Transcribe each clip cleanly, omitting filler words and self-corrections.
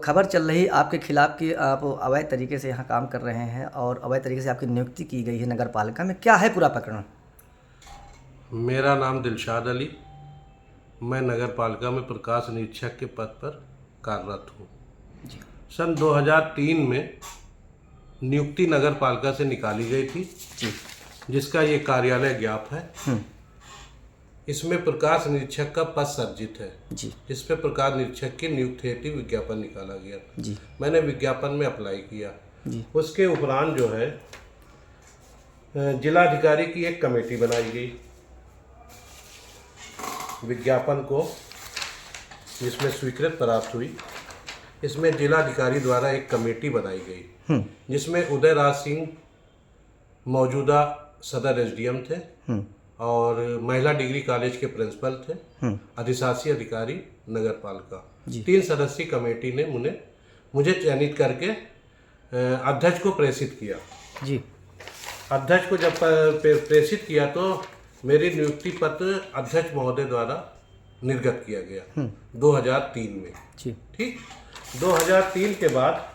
खबर चल रही आपके खिलाफ कि आप अवैध तरीके से यहाँ काम कर रहे हैं और अवैध तरीके से आपकी नियुक्ति की गई है नगर पालिका में। क्या है पूरा प्रकरण? मेरा नाम दिलशाद अली, मैं नगर पालिका में प्रकाश निरीक्षक के पद पर कार्यरत हूँ। सन 2003 में नियुक्ति नगर पालिका से निकाली गई थी, जिसका ये कार्यालय ज्ञाप है। इसमें प्रकाश निरीक्षक का पद सर्जित है, जिस पे प्रकाश निरीक्षक की नियुक्ति हेतु विज्ञापन निकाला गया। मैंने विज्ञापन में अप्लाई किया। उसके उपरांत जो है जिलाधिकारी की एक कमेटी बनाई गई विज्ञापन को, जिसमें स्वीकृत प्राप्त हुई। इसमें जिलाधिकारी द्वारा एक कमेटी बनाई गई, जिसमें उदय राज सिंह मौजूदा सदर एसडीएम थे और महिला डिग्री कॉलेज के प्रिंसिपल थे, अधिशासी अधिकारी नगर पालिका। 3 सदस्यीय कमेटी ने मुझे चयनित करके अध्यक्ष को प्रेषित किया। अध्यक्ष को जब प्रेषित किया तो मेरी नियुक्ति पत्र अध्यक्ष महोदय द्वारा निर्गत किया गया 2003 में। ठीक, 2003 के बाद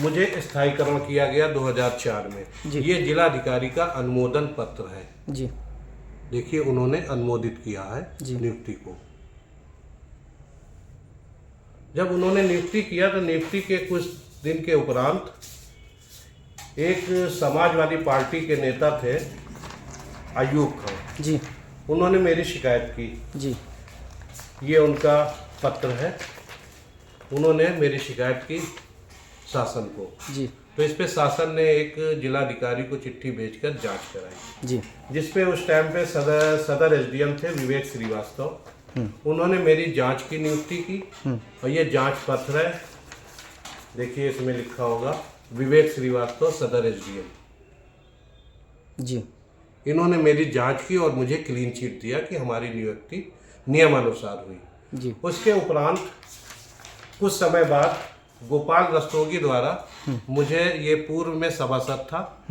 मुझे स्थायीकरण किया गया 2004 में। ये जिलाधिकारी का अनुमोदन पत्र है। देखिए, उन्होंने अनुमोदित किया है नियुक्ति को। जब उन्होंने नियुक्ति किया तो नियुक्ति के कुछ दिन के उपरांत एक समाजवादी पार्टी के नेता थे अयूब खान, उन्होंने मेरी शिकायत की। ये उनका पत्र है। उन्होंने मेरी शिकायत की शासन को। तो इस पे शासन ने एक जिलाधिकारी को चिट्ठी भेजकर जांच कराई, जिसपे उस टाइम पे सदर एसडीएम थे विवेक श्रीवास्तव। उन्होंने मेरी जांच की नियुक्ति की और ये जांच पत्र है। देखिए, इसमें लिखा होगा विवेक श्रीवास्तव सदर एसडीएम। इन्होंने मेरी जांच की और मुझे क्लीन चिट दिया कि हमारी नियुक्ति नियमानुसार हुई। उसके उपरांत कुछ समय बाद गोपाल रस्तोगी द्वारा मुझे, ये पूर्व में सभासद था,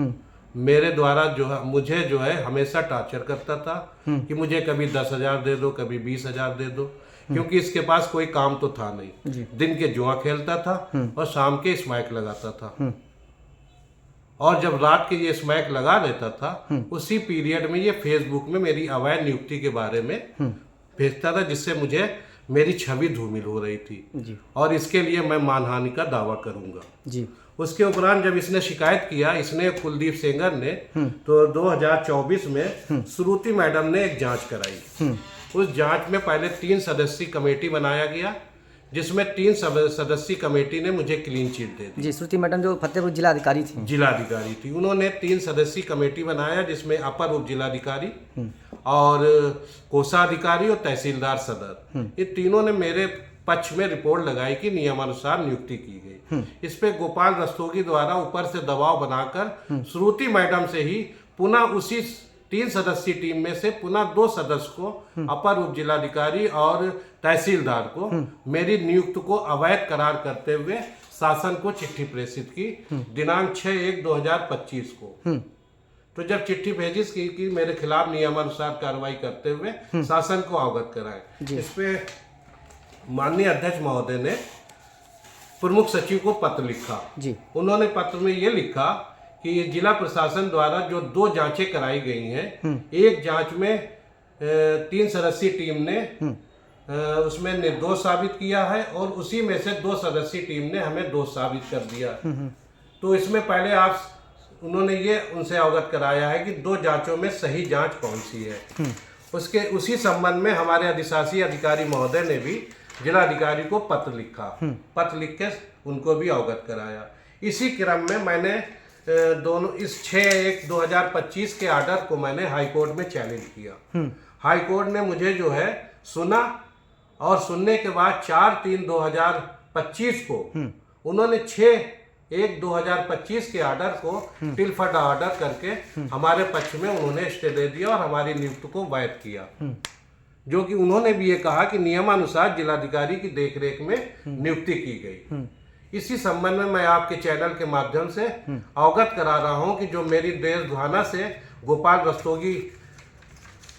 मेरे द्वारा मुझे हमेशा टार्चर करता था कि मुझे कभी 10,000 दे दो, कभी 20,000 दे दो, क्योंकि इसके पास कोई काम तो था नहीं। दिन के जुआ खेलता था और शाम के स्मैक लगाता था। और जब रात के ये स्मैक लगा देता था, उसी पीरियड में ये फेसबुक में मेरी अवैध नियुक्ति के बारे में भेजता था, जिससे मुझे मेरी छवि धूमिल हो रही थी और इसके लिए मैं मानहानि का दावा करूंगा। उसके उपरांत जब इसने शिकायत किया, इसने कुलदीप सेंगर ने, तो 2024 में श्रुति मैडम ने एक जांच कराई। उस जांच में पहले 3 सदस्यीय कमेटी बनाया गया, जिसमें 3 सदस्यीय कमेटी ने मुझे क्लीन चिट दे दी। श्रुति मैडम जो फतेहपुर जिलाधिकारी थी। उन्होंने 3 सदस्यीय कमेटी बनाया, जिसमें अपर उप जिलाधिकारी और कोषाधिकारी और तहसीलदार सदर, ये तीनों ने मेरे पक्ष में रिपोर्ट लगाई कि नियमानुसार नियुक्ति की गई। इस पे गोपाल रस्तोगी द्वारा ऊपर से दबाव बनाकर श्रुति मैडम से ही पुनः उसी 3 सदस्यीय टीम में से पुनः 2 सदस्य को, अपर उप जिलाधिकारी और तहसीलदार को, मेरी नियुक्ति को अवैध करार करते हुए शासन को चिट्ठी प्रेषित की दिनांक 6/1/2025 को। तो जब चिट्ठी भेजी कि मेरे खिलाफ नियमानुसार कार्रवाई करते हुए शासन को अवगत कराएं, इस पे माननीय अध्यक्ष महोदय ने प्रमुख सचिव को पत्र लिखा। उन्होंने पत्र में ये लिखा कि जिला प्रशासन द्वारा जो 2 जांचें कराई गई हैं, एक जांच में 3 सदस्यीय टीम ने उसमें निर्दोष साबित किया है और उसी में से 2 सदस्यीय टीम ने हमें दोष साबित कर दिया। तो इसमें पहले उन्होंने ये उनसे अवगत कराया है कि 2 जांचों में सही जांच कौन सी है। उसी संबंध में हमारे अधिशासी अधिकारी महोदय ने भी जिलाधिकारी को पत्र लिखा। पत्र लिख के उनको भी अवगत कराया। इसी क्रम में मैंने इस 6/1/2025 के आर्डर को मैंने हाईकोर्ट में चैलेंज किया। हाईकोर्ट ने मुझे सुना और सुनने के बाद 4/3/2025 को उन्होंने 6/1/2025 के आर्डर को टिलफट आर्डर करके हमारे पक्ष में उन्होंने स्टे दे दिया और हमारी नियुक्ति को वैध किया, जो कि उन्होंने भी ये कहा कि नियमानुसार जिलाधिकारी की देखरेख में नियुक्ति की गई। इसी संबंध में मैं आपके चैनल के माध्यम से अवगत करा रहा हूं कि जो मेरी देशभावना से गोपाल रस्तोगी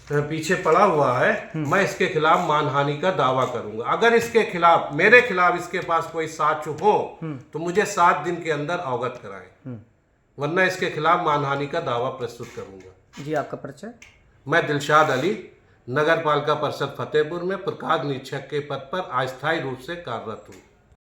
पीछे पड़ा हुआ है, मैं इसके खिलाफ मानहानि का दावा करूंगा। अगर इसके खिलाफ, मेरे खिलाफ इसके पास कोई साक्ष्य हो तो मुझे 7 दिन के अंदर अवगत कराएं, वरना इसके खिलाफ मानहानि का दावा प्रस्तुत करूंगा। जी, आपका परिचय? मैं दिलशाद अली, नगर पालिका परिषद फतेहपुर में प्रकाश निरीक्षक के पद पर अस्थायी रूप से कार्यरत हूँ।